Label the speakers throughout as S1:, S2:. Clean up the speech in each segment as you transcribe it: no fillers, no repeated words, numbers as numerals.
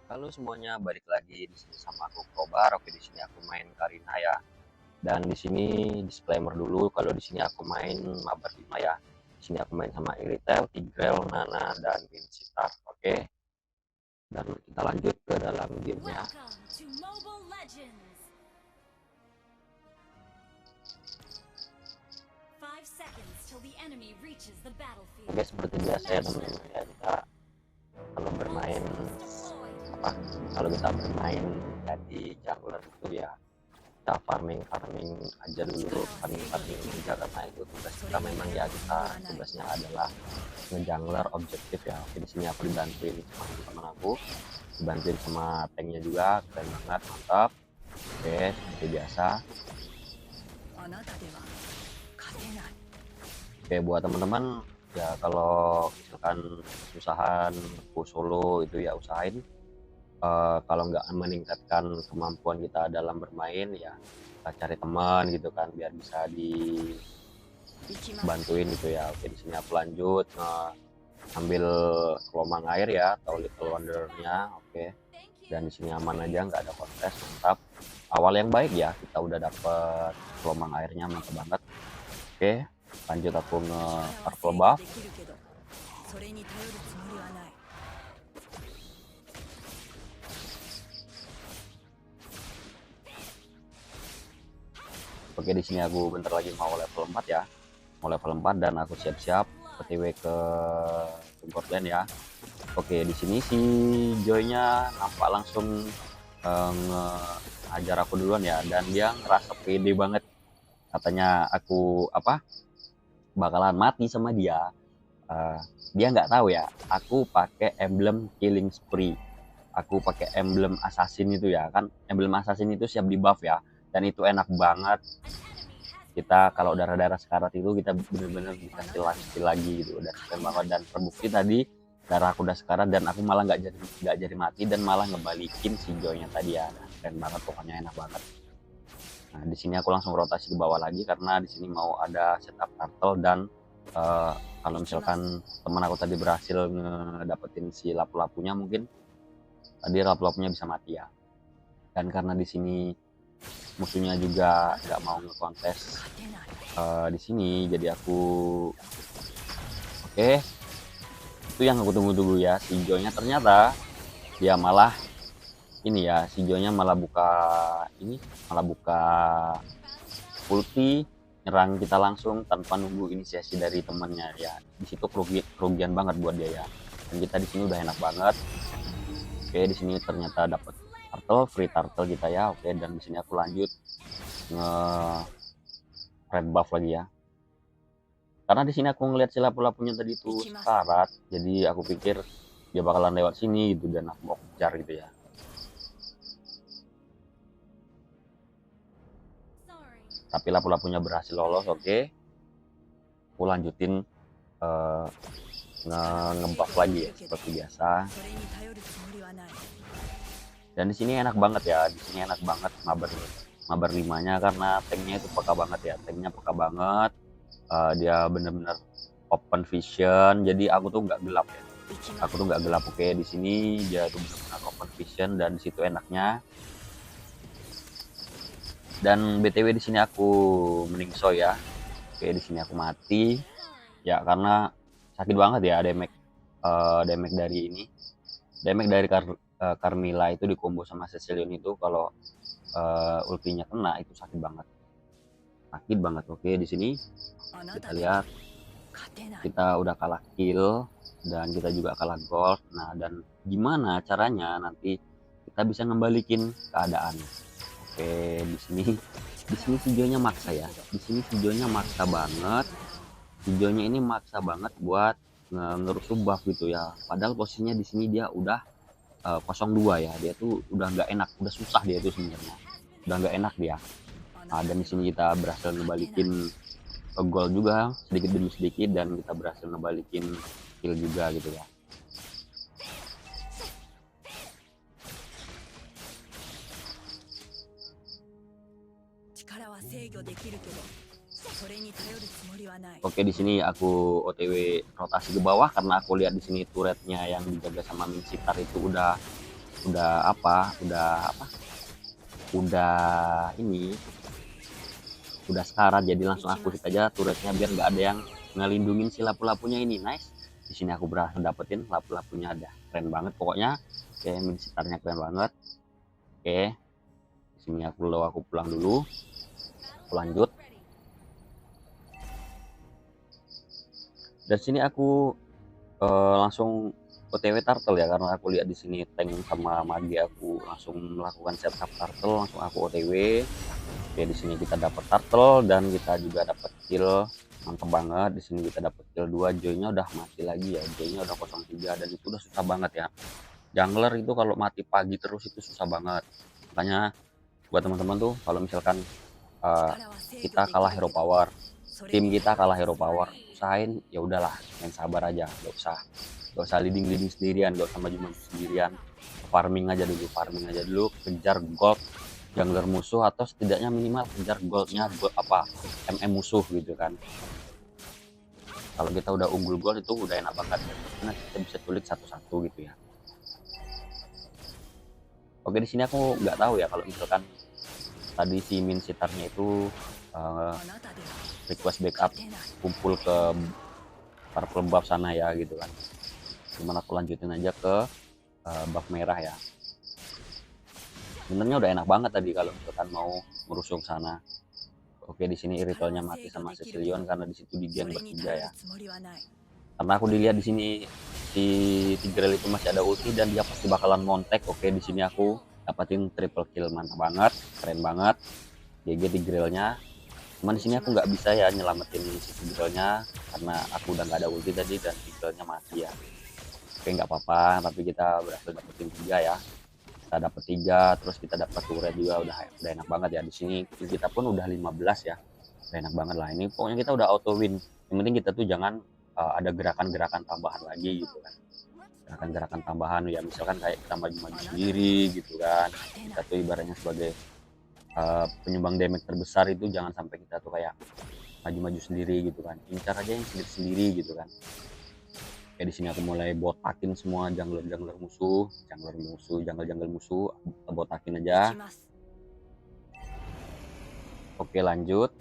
S1: Halo semuanya, balik lagi di sini sama aku Kobar. Oke, di sini aku main Karina ya. Dan di sini disclaimer dulu kalau di sini aku main Mabar 5 ya. Di sini aku main sama Iritel, Tigreal, Nana dan Vincitar. Oke. Dan kita lanjut ke dalam gamenya.
S2: Welcome to Mobile Legends. 5 seconds till the enemy reaches the battlefield.
S1: Oke, seperti biasa ya teman-teman ya, kita kalau bermain apa? Kalau kita bermain jadi jungler itu ya kita farming aja dulu, farming aja karena itu tugas kita. Memang ya kita tugasnya adalah ngejungler objektif ya. Oke, di sini aku dibantuin sama teman aku, dibantuin sama tanknya juga, keren banget, mantap. Oke, seperti biasa. Oke, buat teman-teman ya, kalau misalkan usahaan aku solo itu ya usahain kalau nggak meningkatkan kemampuan kita dalam bermain ya kita cari teman gitu kan biar bisa dibantuin gitu ya. Oke, di sini aku lanjut ambil kelomang air ya atau little wondernya. Oke, dan di sini aman aja, nggak ada kontes, mantap. Awal yang baik ya, kita udah dapet kelomang airnya, mantap banget. Oke, lanjut aku nge-purple buff. Oke, di sini aku bentar lagi mau level 4 ya. Mau level 4 dan aku siap-siap OTW ke support lane ya. Oke, di sini si Joy-nya nampak langsung ngehajar aku duluan ya, dan dia ngerasa pede banget. Katanya aku apa? Bakalan mati sama dia. Dia nggak tahu ya, aku pakai emblem killing spree. Aku pakai emblem assassin itu ya, kan emblem assassin itu siap di buff ya, dan itu enak banget. Kita kalau darah-darah sekarat itu kita bener-bener dikasih lagi gitu, udah keren banget. Dan terbukti tadi darah aku udah sekarat dan aku malah nggak jadi mati dan malah ngebalikin si Joy-nya tadi ya. Nah, keren banget, pokoknya enak banget. Nah, di sini aku langsung rotasi ke bawah lagi karena di sini mau ada setup turtle. Dan kalau misalkan teman aku tadi berhasil ngedapetin si lapu-lapunya, mungkin tadi lapu-lapunya bisa mati ya. Dan karena di sini musuhnya juga nggak mau ngekontes di sini, jadi aku oke, itu yang aku tunggu-tunggu ya. Si Joy-nya ternyata dia malah ini ya, si Joy-nya malah buka ulti nyerang kita langsung tanpa nunggu inisiasi dari temennya ya. Di situ kerugian banget buat dia ya. Dan kita di sini udah enak banget. Oke, di sini ternyata dapat turtle, free turtle kita ya. Oke, dan di sini aku lanjut nge red buff lagi ya. Karena di sini aku ngelihat si lapu-lapunya tadi itu sekarat, jadi aku pikir dia bakalan lewat sini gitu dan aku mau kejar gitu ya. Tapi lapu-lapunya berhasil lolos. Oke, aku lanjutin ngebuff lagi ya seperti biasa. Dan di sini enak banget ya, di sini enak banget mabar 5-nya karena tanknya itu peka banget ya, tanknya peka banget. Dia bener-bener open vision, jadi aku tuh nggak gelap ya, aku tuh nggak gelap. Oke, di sini dia tuh bener-bener open vision dan di situ enaknya. Dan btw di sini aku meningso ya. Oke, di sini aku mati ya karena sakit banget ya damage dari ini, damage dari Carmilla itu di combo sama Cecilion itu kalau ultinya kena itu sakit banget, sakit banget. Oke, di sini kita lihat kita udah kalah kill dan kita juga kalah gold. Nah, dan gimana caranya nanti kita bisa ngembalikin keadaan. Oke, di sini videonya maksa ya, di sini videonya maksa banget. Videonya ini maksa banget buat ngerusuh buff gitu ya, padahal posisinya di sini dia udah 02 ya, dia tuh udah nggak enak, udah susah dia itu sebenarnya, udah nggak enak dia. Nah, dan di sini kita berhasil ngebalikin gol juga sedikit demi sedikit dan kita berhasil ngebalikin kill juga gitu ya. Oke, di sini aku OTW rotasi ke bawah karena aku lihat di sini turretnya yang dijaga sama Mincitar itu udah udah ini udah sekarat, jadi langsung aku hit aja turretnya biar nggak ada yang ngelindungin si lapu-lapunya ini. Nice, di sini aku berhasil dapetin lapu-lapunya, ada keren banget pokoknya. Oke, min sekitarnya keren banget. Oke, di sini aku pulang dulu, aku lanjut. Dan sini aku langsung OTW turtle ya, karena aku lihat di sini tank sama mage, aku langsung melakukan setup turtle, langsung aku OTW. Oke, di sini kita dapat turtle dan kita juga dapat kill, mantap banget. Di sini kita dapat kill 2, joy-nya udah mati lagi ya, joy-nya udah 03 dan itu udah susah banget ya. Jungler itu kalau mati pagi terus itu susah banget. Makanya buat teman-teman tuh kalau misalkan kita kalah hero power, tim kita kalah hero power, usahain ya udahlah main sabar aja, gak usah leading sendirian, gak usah maju sendirian, farming aja dulu, kejar gold jungler musuh, atau setidaknya minimal kejar goldnya musuh gitu kan. Kalau kita udah unggul gold itu udah enak banget karena kita bisa culik satu-satu gitu ya. Oke, di sini aku nggak tahu ya kalau misalkan tadi si min sitarnya itu request backup kumpul ke purple buff sana ya gitu kan. Cuman aku lanjutin aja ke buff merah ya. Sebenarnya udah enak banget tadi kalau misalkan mau merusuk sana. Oke, di sini Iritonya mati sama Cecilion karena di situ di game bertiga ya. Karena aku dilihat di sini si Tigreal itu masih ada ulti dan dia pasti bakalan montek. Oke, di sini aku dapatin triple kill, mantap banget, keren banget. GG Tigrealnya. Cuman di sini aku nggak bisa ya nyelamatin si Tigrealnya karena aku udah nggak ada ulti tadi dan Tigrealnya mati ya. Oke, nggak apa-apa, tapi kita berhasil dapetin 3 ya. Kita dapet 3, terus kita dapat turret juga, udah enak banget ya. Di sini kita pun udah 15 ya, udah enak banget lah. Ini pokoknya kita udah auto win. Yang penting kita tuh jangan ada gerakan-gerakan tambahan lagi gitu kan, gerakan-gerakan tambahan ya, misalkan kayak kita maju-maju sendiri gitu kan. Kita tuh ibaratnya sebagai penyumbang damage terbesar itu jangan sampai kita tuh kayak maju-maju sendiri gitu kan, incar aja yang sendiri-sendiri gitu kan. Kayak di sini aku mulai botakin semua jungler musuh, jungle musuh, botakin aja. Oke, lanjut.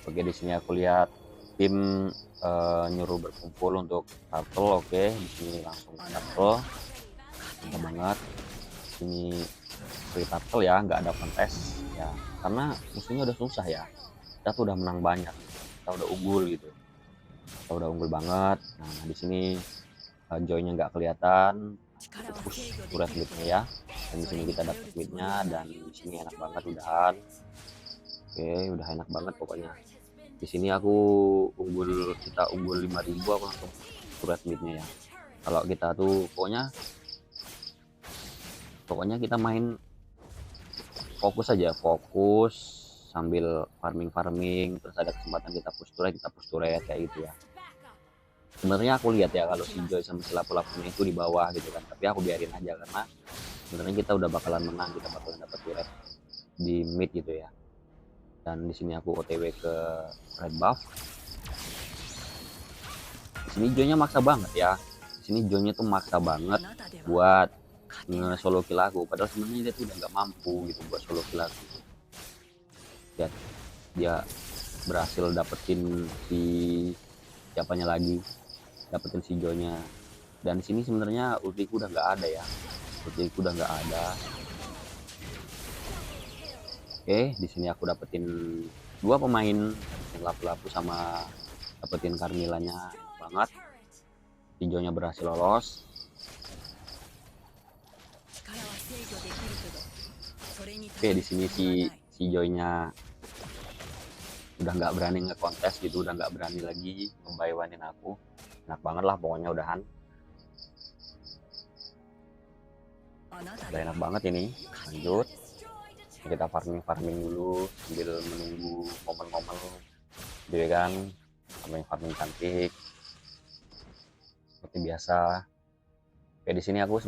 S1: Oke, di sini aku lihat tim nyuruh berkumpul untuk turtle. Oke, di sini langsung turtle, mantap banget. Ini free turtle ya, nggak ada kontes ya, karena musuhnya udah susah ya. Kita tuh udah menang banyak, kita udah unggul gitu. Kita udah unggul banget. Nah, di sini joy-nya nggak kelihatan, push turret lead-nya ya. Dan di sini kita dapat lead-nya dan di sini enak banget udahan. Oke, udah enak banget pokoknya. Di sini kita unggul 5000, aku langsung turret lead-nya ya. Kalau kita tuh pokoknya kita main fokus aja, fokus sambil farming, terus ada kesempatan kita push turret kayak gitu ya. Sebenarnya aku lihat ya kalau si Joy sama si lapu-lapunya itu di bawah gitu kan, tapi aku biarin aja karena sebenarnya kita udah bakalan menang, kita bakalan dapat turret di mid gitu ya. Dan di sini aku OTW ke red buff. Di sini Joy-nya maksa banget ya. Di sini Joy-nya tuh maksa banget buat nge-solo kill aku, padahal sebenarnya dia tuh udah nggak mampu gitu buat solo kill aku. Lihat, dia berhasil dapetin si siapanya lagi, dapetin si Joy-nya. Dan di sini sebenarnya ultiku udah nggak ada ya, Oke, di sini aku dapetin 2 pemain, dapetin lapu-lapu sama dapetin Carmilla-nya banget. Si Joy-nya berhasil lolos. Oke, di sini si Joy-nya udah nggak berani ngekontes gitu, udah nggak berani lagi membaywanin aku. Enak banget lah pokoknya udahan. Udah enak banget ini. Lanjut. Kita farming dulu sambil menunggu momen-momen gitu kan. Farming cantik. Seperti biasa. Oke, di sini aku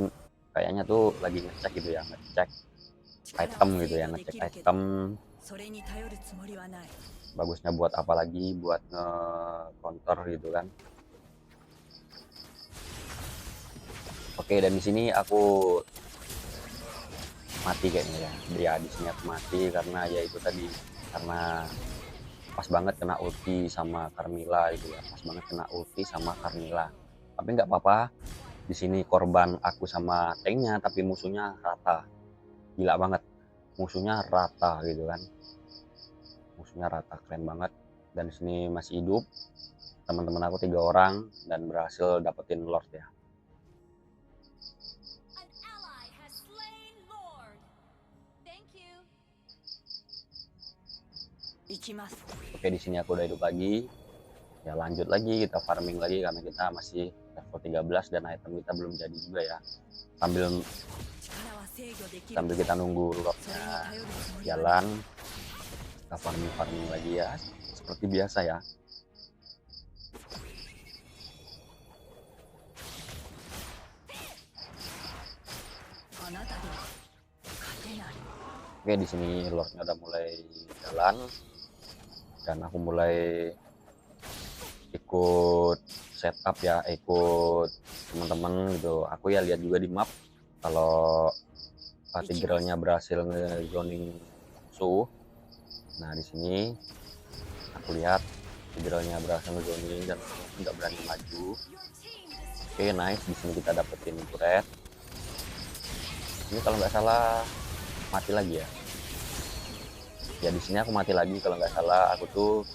S1: kayaknya tuh lagi ngecek gitu ya, ngecek item gitu ya, ngecek item bagusnya buat apa lagi, buat nge-counter gitu kan. Oke, dan di sini aku mati kayaknya ya. Ya di sini aku mati karena ya itu tadi, karena pas banget kena ulti sama Carmilla itu ya, pas banget kena ulti sama Carmilla. Tapi nggak apa-apa, di sini korban aku sama tanknya, tapi musuhnya rata. Gila banget, musuhnya rata gitu kan, musuhnya rata, keren banget. Dan di sini masih hidup teman-teman aku 3 orang dan berhasil dapetin Lord ya.
S2: An ally has slain Lord. Thank you.
S1: Oke, di sini aku udah hidup lagi. Ya lanjut lagi, kita farming lagi karena kita masih level 13 dan item kita belum jadi juga ya. Sambil kita nunggu Lordnya jalan, kita farming lagi ya, seperti biasa ya. Oke, di sini Lordnya udah mulai jalan dan aku mulai ikut setup ya, ikut teman-teman gitu. Aku ya lihat juga di map kalau Tigrealnya berhasil nge-zoning musuh. Nah di sini aku lihat Tigrealnya berhasil nge-zoning dan nggak berani maju. Oke, nice, di sini kita dapetin turret. Ini kalau nggak salah mati lagi ya. Ya di sini aku mati lagi kalau nggak salah. Aku tuh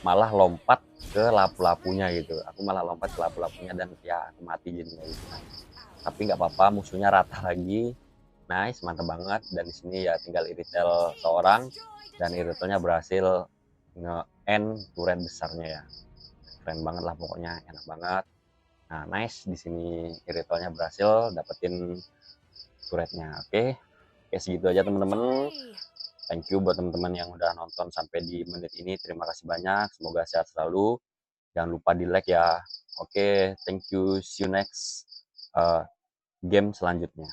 S1: malah lompat ke lapu-lapunya gitu. Aku malah lompat ke lapu-lapunya dan ya aku mati jadinya gitu kan. Tapi nggak apa-apa, musuhnya rata lagi. Nice, mantap banget. Dan di sini ya tinggal iritel seorang dan iritelnya berhasil nge-end turret besarnya ya. Keren banget lah pokoknya, enak banget. Nah, nice, di sini iritelnya berhasil dapetin turretnya. Oke. Oke, segitu aja teman-teman. Thank you buat teman-teman yang udah nonton sampai di menit ini. Terima kasih banyak. Semoga sehat selalu. Jangan lupa di like ya. Oke, thank you. See you next game selanjutnya.